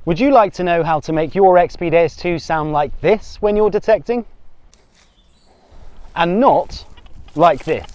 Would you like to know how to make your XP DEUS II sound like this when you're detecting? And not like this.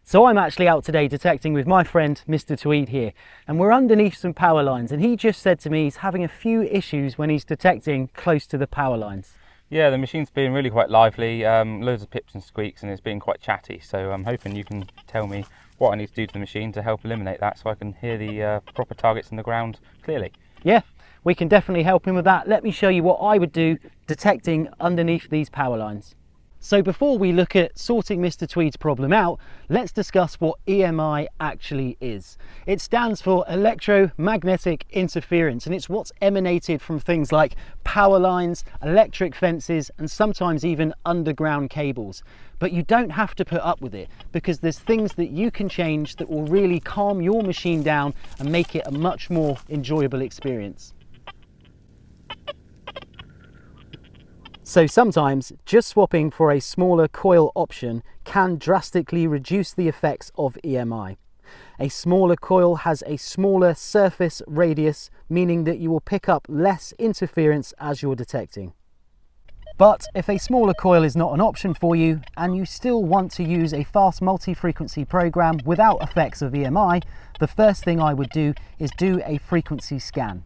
So I'm actually out today detecting with my friend Mr. Tweed here, and we're underneath some power lines, and he just said to me he's having a few issues when he's detecting close to the power lines. Yeah, the machine's been really quite lively, loads of pips and squeaks, and it's been quite chatty, so I'm hoping you can tell me what I need to do to the machine to help eliminate that so I can hear the proper targets in the ground clearly. Yeah, we can definitely help him with that. Let me show you what I would do detecting underneath these power lines. So before we look at sorting Mr. Tweed's problem out, let's discuss what EMI actually is. It stands for Electromagnetic Interference, and it's what's emanated from things like power lines, electric fences, and sometimes even underground cables. But you don't have to put up with it, because there's things that you can change that will really calm your machine down and make it a much more enjoyable experience. So sometimes just swapping for a smaller coil option can drastically reduce the effects of EMI. A smaller coil has a smaller surface radius, meaning that you will pick up less interference as you're detecting. But if a smaller coil is not an option for you and you still want to use a fast multi-frequency program without effects of EMI, the first thing I would do is do a frequency scan.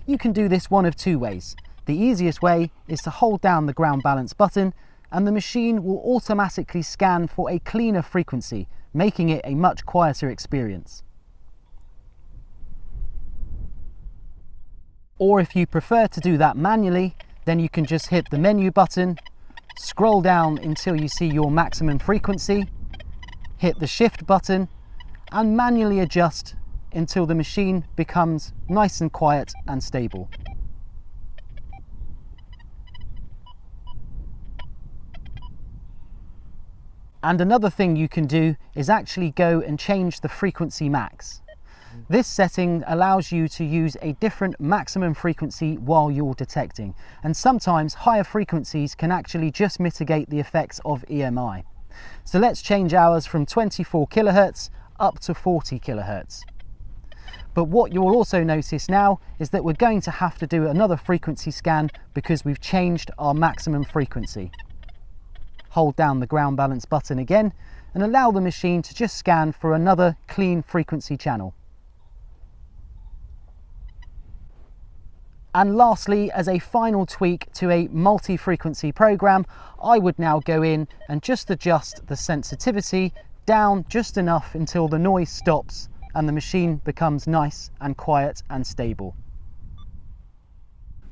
You can do this one of two ways. The easiest way is to hold down the ground balance button and the machine will automatically scan for a cleaner frequency, making it a much quieter experience. Or if you prefer to do that manually, then you can just hit the menu button, scroll down until you see your maximum frequency, hit the shift button and manually adjust until the machine becomes nice and quiet and stable. And another thing you can do is actually go and change the frequency max. This setting allows you to use a different maximum frequency while you're detecting, and sometimes higher frequencies can actually just mitigate the effects of EMI. So let's change ours from 24 kilohertz up to 40 kilohertz. But what you'll also notice now is that we're going to have to do another frequency scan because we've changed our maximum frequency. Hold down the ground balance button again and allow the machine to just scan for another clean frequency channel. And lastly, as a final tweak to a multi-frequency program, I would now go in and just adjust the sensitivity down just enough until the noise stops and the machine becomes nice and quiet and stable.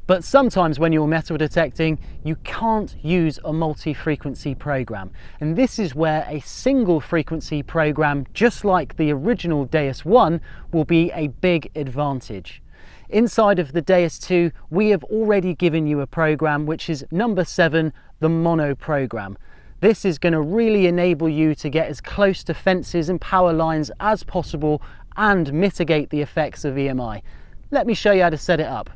But sometimes when you're metal detecting, you can't use a multi-frequency program. And this is where a single frequency program, just like the original DEUS I, will be a big advantage. Inside of the DEUS II, we have already given you a program which is number 7, the mono program. This is going to really enable you to get as close to fences and power lines as possible and mitigate the effects of EMI. Let me show you how to set it up.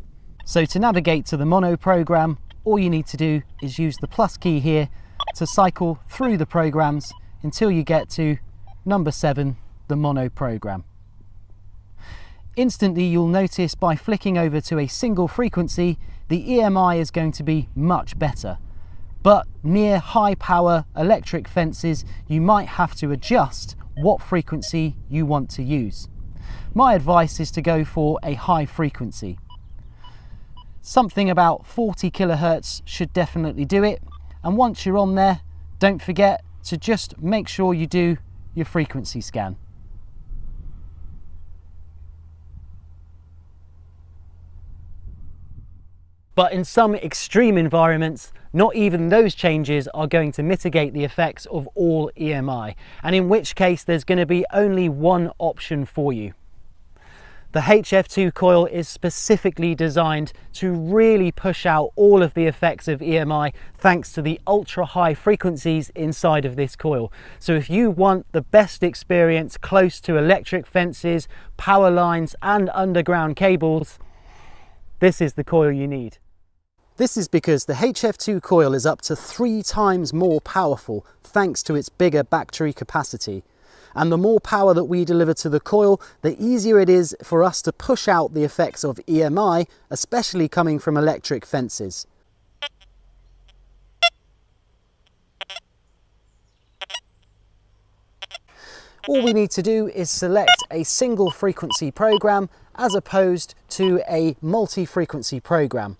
So to navigate to the mono program, all you need to do is use the plus key here to cycle through the programs until you get to number 7, the mono program. Instantly you'll notice by flicking over to a single frequency, the EMI is going to be much better. But near high power electric fences, you might have to adjust what frequency you want to use. My advice is to go for a high frequency. Something about 40 kilohertz should definitely do it. And once you're on there, don't forget to just make sure you do your frequency scan. But in some extreme environments, not even those changes are going to mitigate the effects of all EMI, and in which case there's going to be only one option for you. The HF2 coil is specifically designed to really push out all of the effects of EMI thanks to the ultra high frequencies inside of this coil. So if you want the best experience close to electric fences, power lines and underground cables, this is the coil you need. This is because the HF2 coil is up to 3 times more powerful thanks to its bigger battery capacity. And the more power that we deliver to the coil, the easier it is for us to push out the effects of EMI, especially coming from electric fences. All we need to do is select a single frequency program as opposed to a multi-frequency program.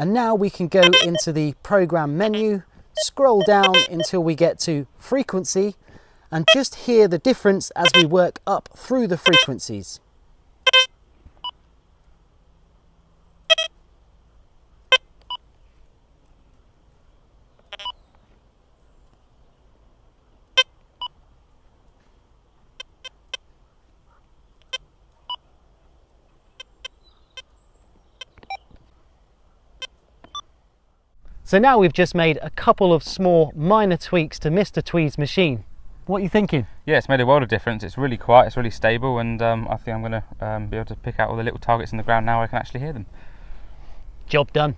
And now we can go into the program menu, scroll down until we get to frequency, and just hear the difference as we work up through the frequencies. So now we've just made a couple of small minor tweaks to Mr. Tweed's machine. What are you thinking? Yeah, it's made a world of difference. It's really quiet, it's really stable, and I think I'm going to be able to pick out all the little targets in the ground now. I can actually hear them. Job done.